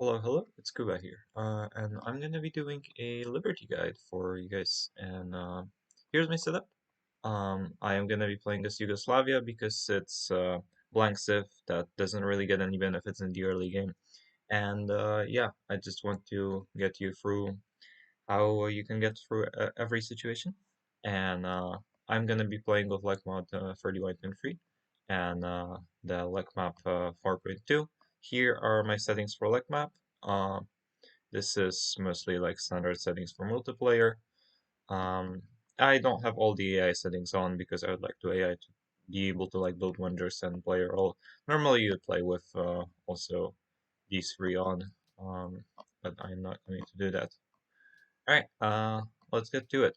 Hello, it's Kuba here, and I'm gonna be doing a Liberty guide for you guys. And here's my setup. I am gonna be playing as Yugoslavia because it's blank Civ that doesn't really get any benefits in the early game. And yeah, I just want to get you through how you can get through every situation. And I'm gonna be playing with Lekmod 31.3 and the Lekmap 4.2. Here are my settings for Lekmap. Uh, this is mostly like standard settings for multiplayer. Um, I don't have all the AI settings on because I would like to AI to be able to like build wonders and play a role. Normally you'd play with also these three on, but I'm not going to do that. All right, let's get to it.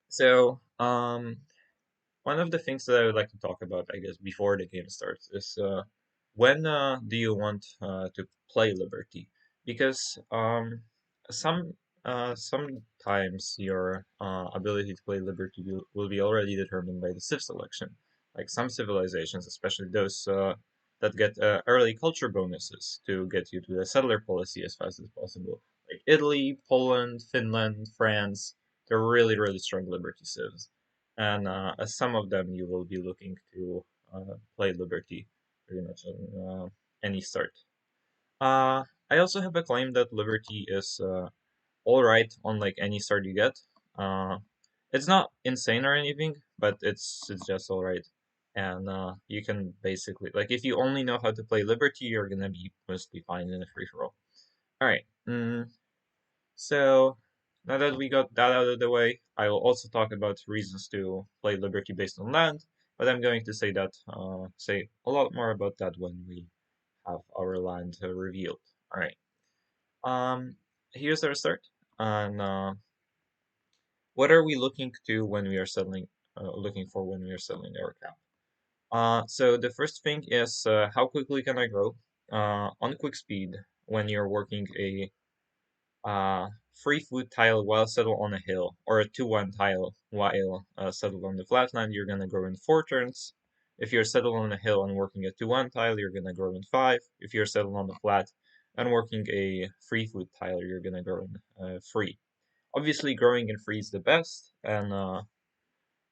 So, one of the things that I would like to talk about, I guess, before the game starts is when do you want to play Liberty? Because sometimes your ability to play Liberty will be already determined by the civ selection. Like some civilizations, especially those that get early culture bonuses to get you to the settler policy as fast as possible. Like Italy, Poland, Finland, France, they're really strong Liberty civs, and as some of them you will be looking to play Liberty pretty much on any start. I also have a claim that Liberty is alright on like any start you get. Uh, it's not insane or anything, but it's just alright. And you can basically like if you only know how to play Liberty, you're gonna be mostly fine in a free for all. Alright. So now that we got that out of the way, I will also talk about reasons to play Liberty based on land, but I'm going to say a lot more about that when we have our land revealed. All right. Um, Here's our start. And what are we looking to when we are looking for when we are settling our cap? So the first thing is how quickly can I grow? On quick speed, when you're working a uh, free food tile while settled on a hill, or a 2-1 tile while settled on the flatland, you're gonna grow in 4 turns. If you're settled on a hill and working a 2-1 tile, you're gonna grow in 5. If you're settled on the flat and working a free food tile, you're gonna grow in 3. Obviously, growing in 3 is the best, and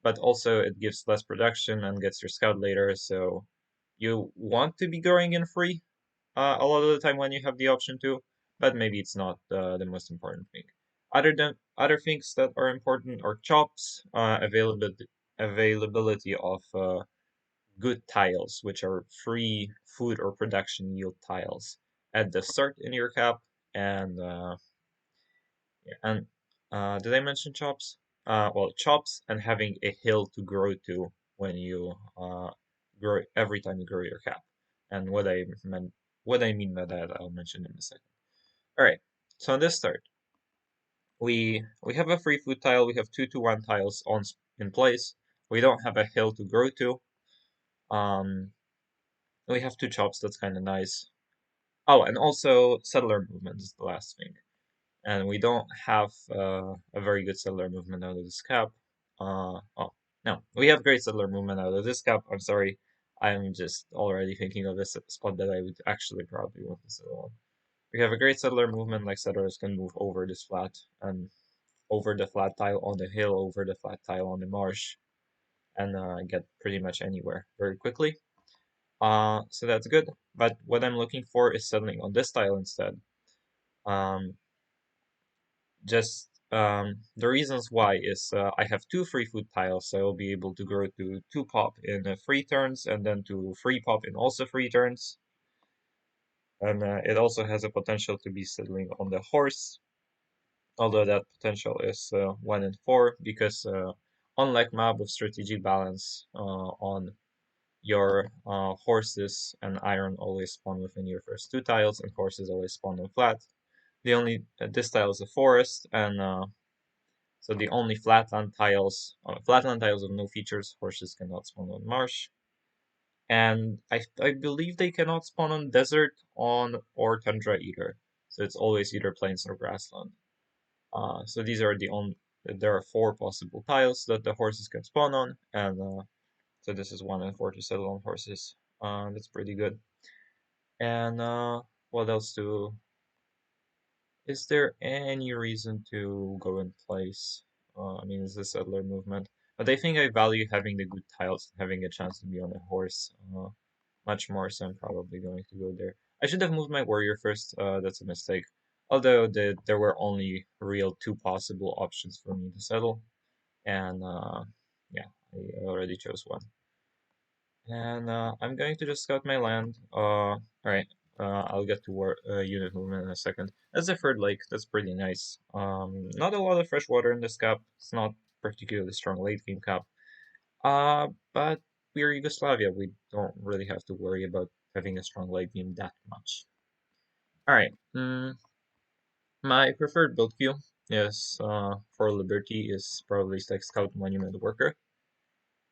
but also it gives less production and gets your scout later, so you want to be growing in 3 a lot of the time when you have the option to, but maybe it's not the most important thing. Other things that are important are chops, availability of good tiles, which are free food or production yield tiles at the start in your cap, and yeah, and did I mention chops? Well, chops and having a hill to grow to when you grow every time you grow your cap. And what I mean by that, I'll mention in a second. All right. So on this start, we have a free food tile. We have 2-1 tiles in place. We don't have a hill to grow to. Um, we have 2 chops. That's kind of nice. Oh, and also settler movement is the last thing. And we don't have a very good settler movement out of this cap. Oh, no, we have great settler movement out of this cap. I'm sorry, I'm just already thinking of this spot that I would actually probably want to settle on. We have a great settler movement, like settlers can move over this flat and over the flat tile on the hill, over the flat tile on the marsh, and get pretty much anywhere very quickly. So that's good. But what I'm looking for is settling on this tile instead. Um, Just the reasons why is I have 2 free food tiles, so I'll be able to grow to 2 pop in 3 turns and then to 3 pop in also 3 turns. And it also has a potential to be settling on the horse, although that potential is 1 in 4 because unlike map with strategic balance on your horses and iron always spawn within your first 2 tiles and horses always spawn on flat. The only this tile is a forest and so the only flatland tiles with no features, horses cannot spawn on marsh. And I believe they cannot spawn on desert, on or tundra either. So it's always either plains or grassland. So these are the only, there are 4 possible tiles that the horses can spawn on, and so this is 1 in 4 to settle on horses. That's pretty good. And What else to? Is there any reason to go in place? I mean, is this settler movement? But I think I value having the good tiles, having a chance to be on a horse, much more. So I'm probably going to go there. I should have moved my warrior first. That's a mistake. Although there were only real two possible options for me to settle, and yeah, I already chose one. And I'm going to just scout my land. Alright. I'll get to war unit movement in a second. That's the third lake. That's pretty nice. Not a lot of fresh water in this cap. It's not particularly strong late game cap. But we're Yugoslavia. We don't really have to worry about having a strong late game that much. Alright. My preferred build queue is for Liberty is probably like Scout Monument Worker.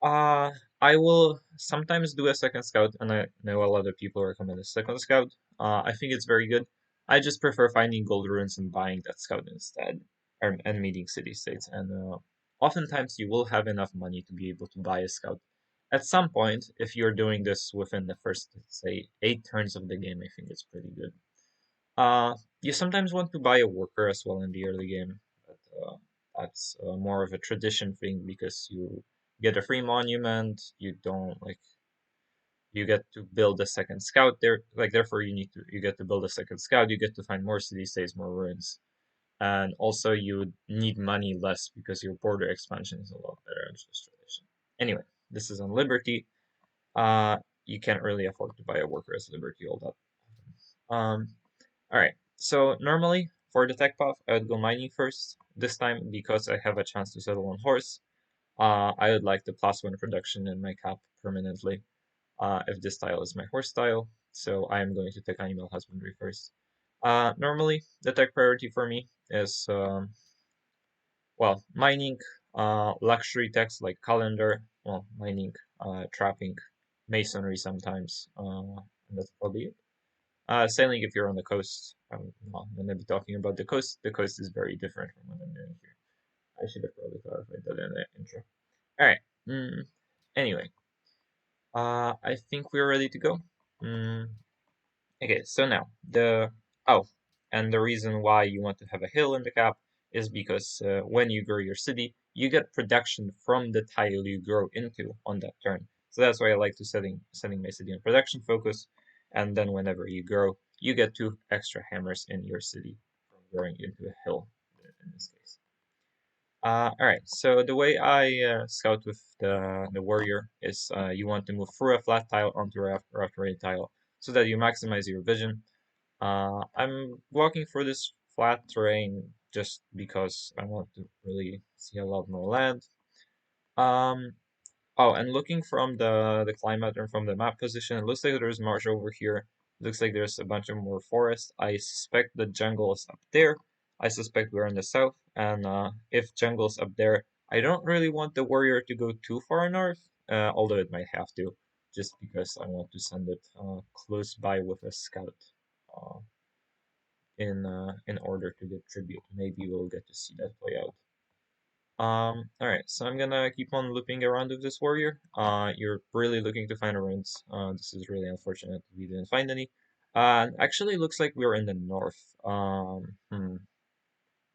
Uh, I will sometimes do a second scout, and I know a lot of people recommend a second scout. I think it's very good. I just prefer finding gold ruins and buying that scout instead, and meeting city states. And oftentimes you will have enough money to be able to buy a scout. At some point, if you're doing this within the first, let's say, 8 turns of the game, I think it's pretty good. You sometimes want to buy a worker as well in the early game, but that's more of a tradition thing because you get a free monument. You don't like you get to build a second scout there. Like therefore, you get to build a second scout. You get to find more city states, more ruins, and also you need money less because your border expansion is a lot better in this tradition. Anyway, this is on Liberty. You can't really afford to buy a worker as Liberty all that. Alright, so normally for the tech path, I would go mining first. This time, because I have a chance to settle on horse, I would like the +1 production in my cap permanently, if this style is my horse style. So I am going to take animal husbandry first. Normally, the tech priority for me is, well, mining, luxury techs like calendar, well, mining, trapping, masonry sometimes, and that's probably it. Sailing if you're on the coast. I'm not going to be talking about the coast. The coast is very different from what I'm doing here. I should have probably clarified that in the intro. All right. Anyway, I think we're ready to go. Mm, okay, so now oh, and the reason why you want to have a hill in the cap is because when you grow your city, you get production from the tile you grow into on that turn. So that's why I like to setting my city on production focus, and then whenever you grow, you get 2 extra hammers in your city from growing into a hill in this case. All right. So the way I scout with the warrior is you want to move through a flat tile onto a rough terrain tile so that you maximize your vision. I'm walking through this flat terrain just because I want to really see a lot more land. Um, Oh, and looking from the climate and from the map position, it looks like there's marsh over here. Looks like there's a bunch of more forest. I suspect the jungle is up there. I suspect we're in the south, and if jungle's up there, I don't really want the warrior to go too far north, although it might have to, just because I want to send it close by with a scout, uh, in order to get tribute. Maybe we'll get to see that play out. Alright, so I'm gonna keep on looping around with this warrior. You're really looking to find ruins. This is really unfortunate we didn't find any. Actually looks like we're in the north.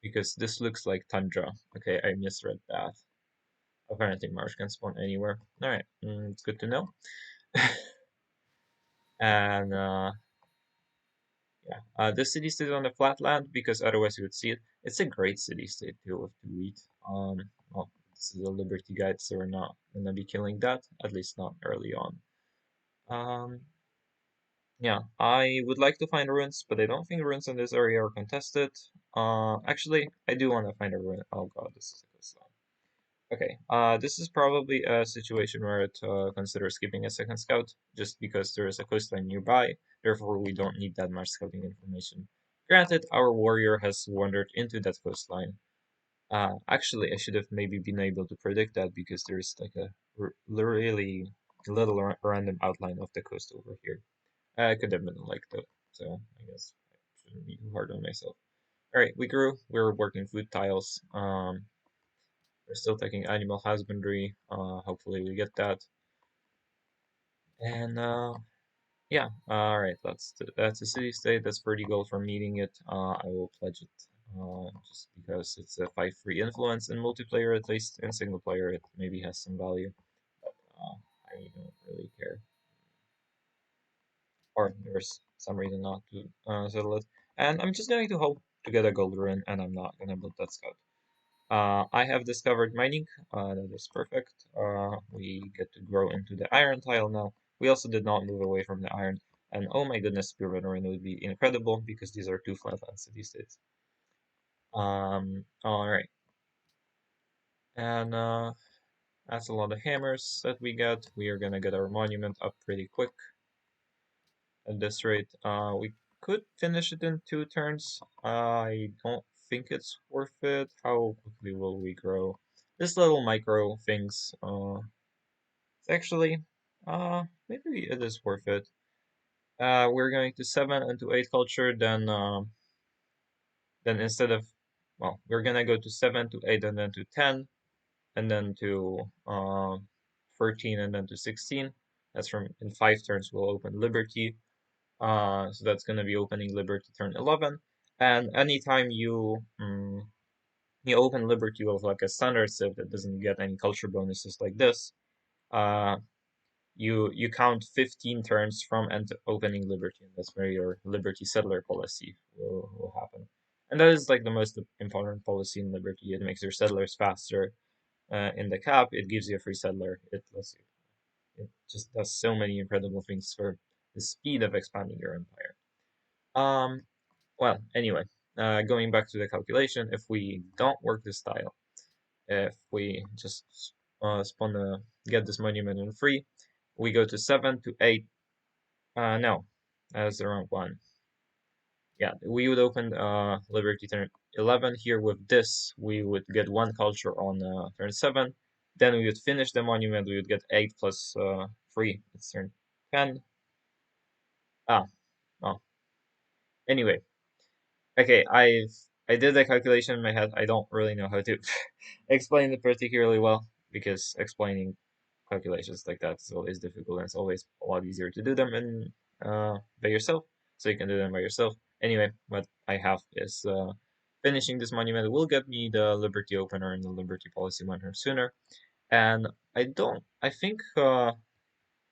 Because this looks like tundra. Okay, I misread that. Apparently marsh can spawn anywhere. Alright, it's good to know. And yeah, this city state on the flatland because otherwise you would see it. It's a great city state too with the wheat. Well, this is a Liberty guide, so we're not gonna be killing that, at least not early on. Um, yeah, I would like to find ruins, but I don't think ruins in this area are contested. Actually, I do want to find a ruin. Oh god, this is a coastline. Okay, this is probably a situation where it considers skipping a second scout, just because there is a coastline nearby, therefore we don't need that much scouting information. Granted, our warrior has wandered into that coastline. Actually, I should have maybe been able to predict that because there's like a really little random outline of the coast over here. I could have been like that, so I guess I shouldn't be too hard on myself. Alright, we grew, we're working food tiles. We're still taking animal husbandry. Hopefully we get that. And Yeah, all right. That's a city state. That's pretty gold for meeting it. I will pledge it. Just because it's a 5 free influence in multiplayer, at least in single player, it maybe has some value. I don't really care. Or there's some reason not to settle it. And I'm just going to hope to get a gold rune, and I'm not gonna build that scout. I have discovered mining. That is perfect. We get to grow into the iron tile now. We also did not move away from the iron. And oh my goodness, spearman arena would be incredible because these are two flatland city states. All right. And that's a lot of hammers that we get. We are gonna get our monument up pretty quick at this rate. We could finish it in 2 turns. I don't think it's worth it. How quickly will we grow? This little micro things. Actually, maybe it is worth it. We're going to 7 and to 8 culture. Then instead of, well, we're gonna go to 7 to 8 and then to 10 and then to 13 and then to 16. That's from in 5 turns. We'll open Liberty. So that's gonna be opening Liberty turn 11. And anytime you open Liberty with like a standard civ that doesn't get any culture bonuses like this, uh, you count 15 turns from opening Liberty, and that's where your Liberty settler policy will happen. And that is like the most important policy in Liberty. It makes your settlers faster. In the cap, it gives you a free settler. It lets you. It just does so many incredible things for the speed of expanding your empire. Um. Well, anyway, going back to the calculation, if we don't work this tile, if we just spawn get this monument in free, we go to 7 to 8. No, that's the wrong one. Yeah, we would open Liberty turn 11 here with this. We would get 1 culture on turn 7. Then we would finish the monument. We would get 8 plus 3. It's turn 10. Ah, oh. Anyway, okay, I did the calculation in my head. I don't really know how to explain it particularly well because explaining calculations like that is always difficult and it's always a lot easier to do them in by yourself. So you can do them by yourself. Anyway, what I have is finishing this monument will get me the Liberty opener and the Liberty policy 1 turn sooner. And I think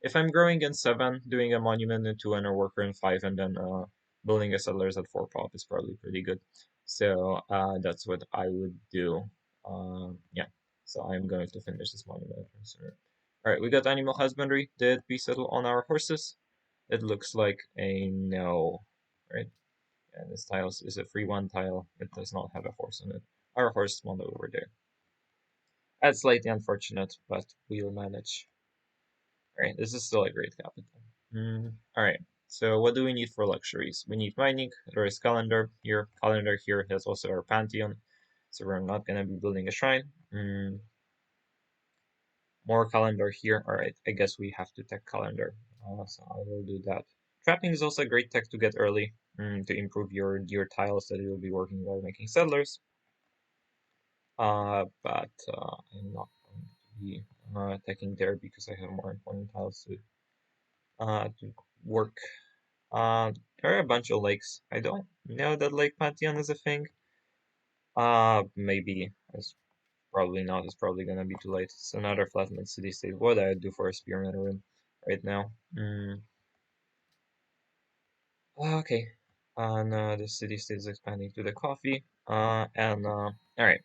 if I'm growing in 7, doing a monument in 2 and a worker in 5, and then building a settlers at 4 pop is probably pretty good. So that's what I would do. Yeah, so I'm going to finish this monument sooner. Alright, we got animal husbandry. Did we settle on our horses? It looks like a no. Right? And this tile is a free 1 tile. It does not have a horse on it. Our horse spawned over there. That's slightly unfortunate, but we'll manage. Alright, this is still a great capital. Alright, so what do we need for luxuries? We need mining, there is calendar here. Calendar here has also our pantheon, so we're not going to be building a shrine. More calendar here. Alright, I guess we have to tech calendar, so I will do that. Trapping is also a great tech to get early to improve your tiles that you'll be working while making settlers. But I'm not going to be attacking there because I have more important tiles to work. There are a bunch of lakes. I don't know that Lake Pantheon is a thing. Maybe it's probably not. It's probably gonna be too late. It's another flatland city state. What I do for a spearman rune right now? Okay. And the city state is expanding to the coffee. All right.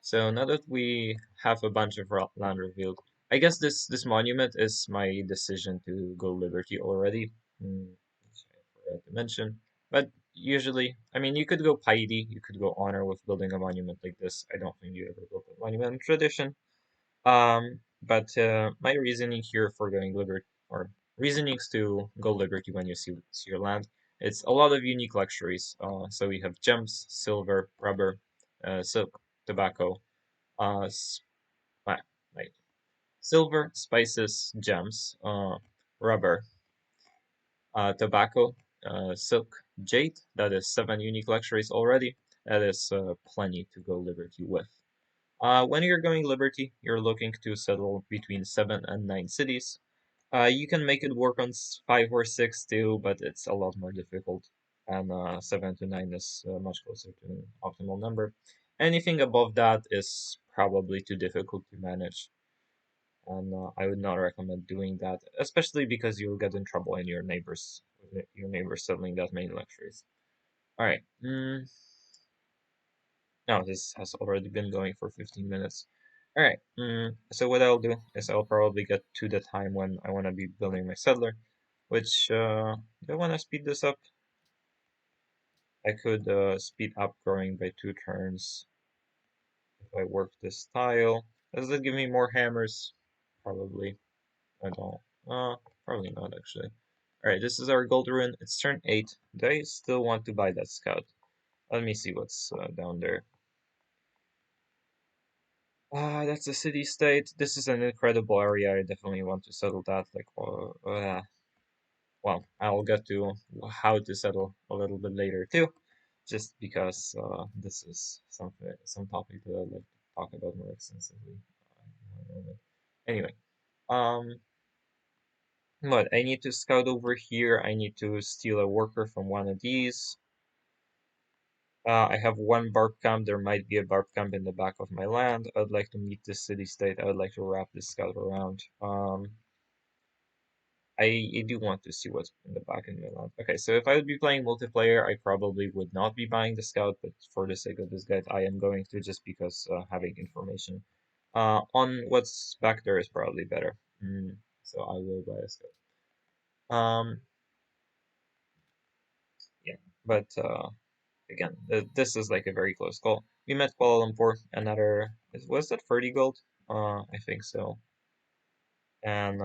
So now that we have a bunch of land revealed, I guess this monument is my decision to go Liberty already. Which I forgot to mention. But usually, I mean, you could go Piety, you could go Honor with building a monument like this. I don't think you ever built a monument in Tradition. But my reasoning here for going Liberty, or reasonings to go Liberty when you see your land, it's a lot of unique luxuries. So we have gems, silver, rubber, silk, tobacco, uh, s- ah, wait, silver, spices, gems, rubber, tobacco, silk, jade. That is 7 unique luxuries already. That is plenty to go Liberty with. When you're going Liberty, you're looking to settle between 7 and 9 cities. You can make it work on 5 or 6 too, but it's a lot more difficult. And 7 to 9 is much closer to an optimal number. Anything above that is probably too difficult to manage, and I would not recommend doing that, especially because you'll get in trouble in your neighbors settling that many luxuries. All right. No, this has already been going for 15 minutes. All right. So what I'll do is I'll probably get to the time when I want to be building my settler, which do I want to speed this up? I could speed up growing by 2 turns if I work this tile. Does it give me more hammers? Probably. I don't. Probably not actually. All right, this is our gold rune. It's turn 8. Do I still want to buy that scout? Let me see what's down there. That's a city state. This is an incredible area. I definitely want to settle that. Like, well, I'll get to how to settle a little bit later too, just because this is some topic that I'd like to talk about more extensively. In a moment. Anyway, um, what I need to scout over here. I need to steal a worker from one of these. I have one barb camp. There might be a barb camp in the back of my land. I'd like to meet this city state. I would like to wrap this scout around. I do want to see what's in the back of my land. Okay, so if I would be playing multiplayer, I probably would not be buying the scout, but for the sake of this guide, I am going to just because having information on what's back there is probably better. So I will buy a scout. Um, yeah, but again, this is like a very close call. We met Kuala Lumpur, another, was that 30 gold? I think so. And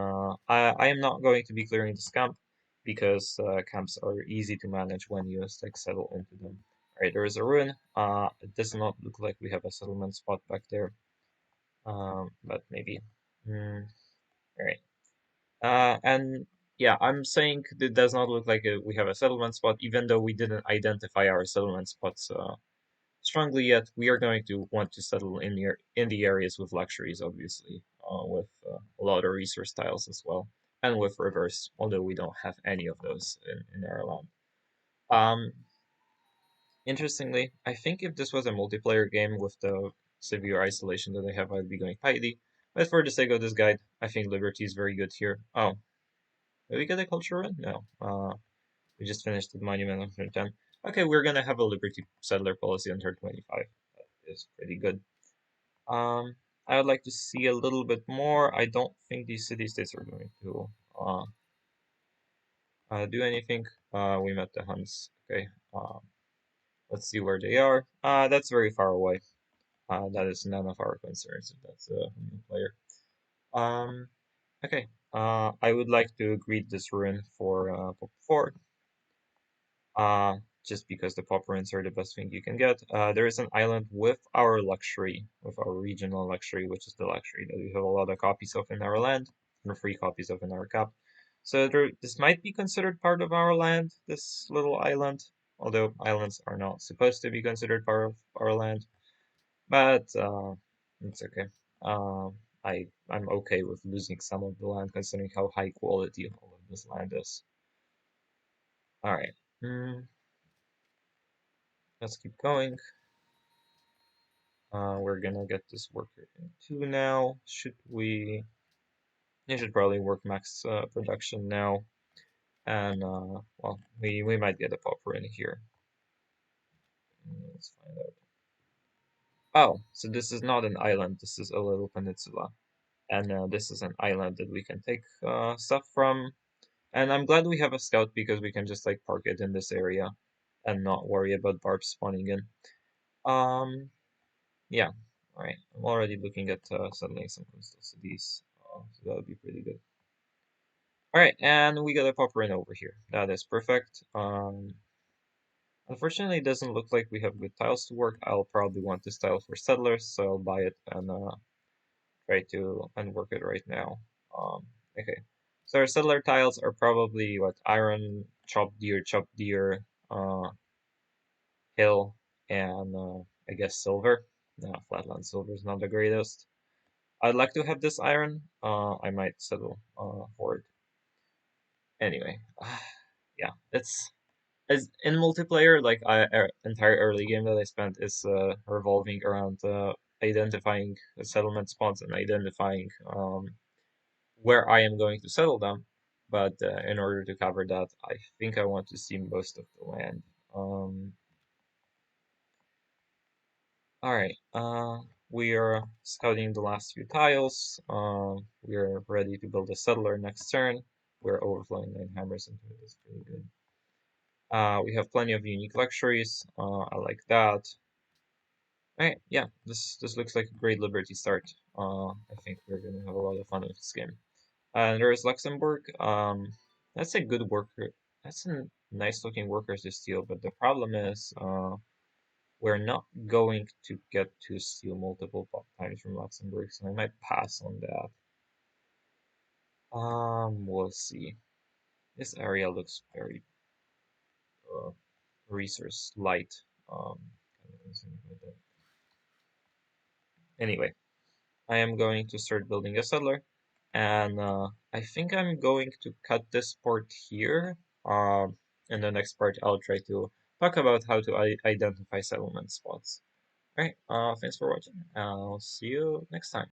I am not going to be clearing this camp because camps are easy to manage when you just like settle into them. Alright, there is a ruin. It does not look like we have a settlement spot back there. But maybe. Alright. And yeah, I'm saying it does not look like we have a settlement spot, even though we didn't identify our settlement spots strongly yet. We are going to want to settle in the areas with luxuries, obviously, with a lot of resource tiles as well, and with rivers, although we don't have any of those in our land. Um, Interestingly, I think if this was a multiplayer game with the severe isolation that I have, I'd be going Piety. But for the sake of this guide, I think Liberty is very good here. Oh, did we get a culture run? No. We just finished the monument on turn 10. Okay, we're gonna have a Liberty settler policy on turn 25. That is pretty good. I would like to see a little bit more. I don't think these city states are going to do anything. We met the Huns. Okay. Let's see where they are. That's very far away. That is none of our concerns if that's a new player. Um, okay. I would like to greet this ruin for Pop 4. uh, just because the pop ruins are the best thing you can get. There is an island with our luxury, with our regional luxury, which is the luxury that we have a lot of copies of in our land, and free copies of in our cap. So this might be considered part of our land, this little island, although islands are not supposed to be considered part of our land, but it's okay. I'm okay with losing some of the land, considering how high quality all of this land is. All right. Let's keep going. We're gonna get this worker in 2 now. Should we? You should probably work max production now. And, well, we might get a popper in here. Let's find out. Oh, so this is not an island. This is a little peninsula. And this is an island that we can take stuff from. And I'm glad we have a scout because we can just, like, park it in this area and not worry about barbs spawning in. Yeah. All right. I'm already looking at settling some coastal cities, so that would be pretty good. All right, and we got a pop in over here. That is perfect. Unfortunately, it doesn't look like we have good tiles to work. I'll probably want this tile for settlers, so I'll buy it and try to unwork it right now. Okay. So our settler tiles are probably what iron, chopped deer, hill, and I guess silver. No, flatland silver is not the greatest. I'd like to have this iron. I might settle for it Anyway, yeah, it's as in multiplayer, like entire early game that I spent is revolving around identifying settlement spots and identifying where I am going to settle them. But in order to cover that, I think I want to see most of the land. Um, all right. We are scouting the last few tiles. We are ready to build a settler next turn. We're overflowing 9 hammers into it. That's pretty good. We have plenty of unique luxuries. I like that. Alright, yeah, this looks like a great Liberty start. I think we're gonna have a lot of fun with this game. And there is Luxembourg. That's a good worker. That's a nice looking worker to steal, but the problem is, we're not going to get to steal multiple times from Luxembourg, so I might pass on that. We'll see. This area looks very uh, resource light. Um, anyway. I am going to start building a settler, and I think I'm going to cut this part here. In the next part, I'll try to talk about how to identify settlement spots. All right, thanks for watching. I'll see you next time.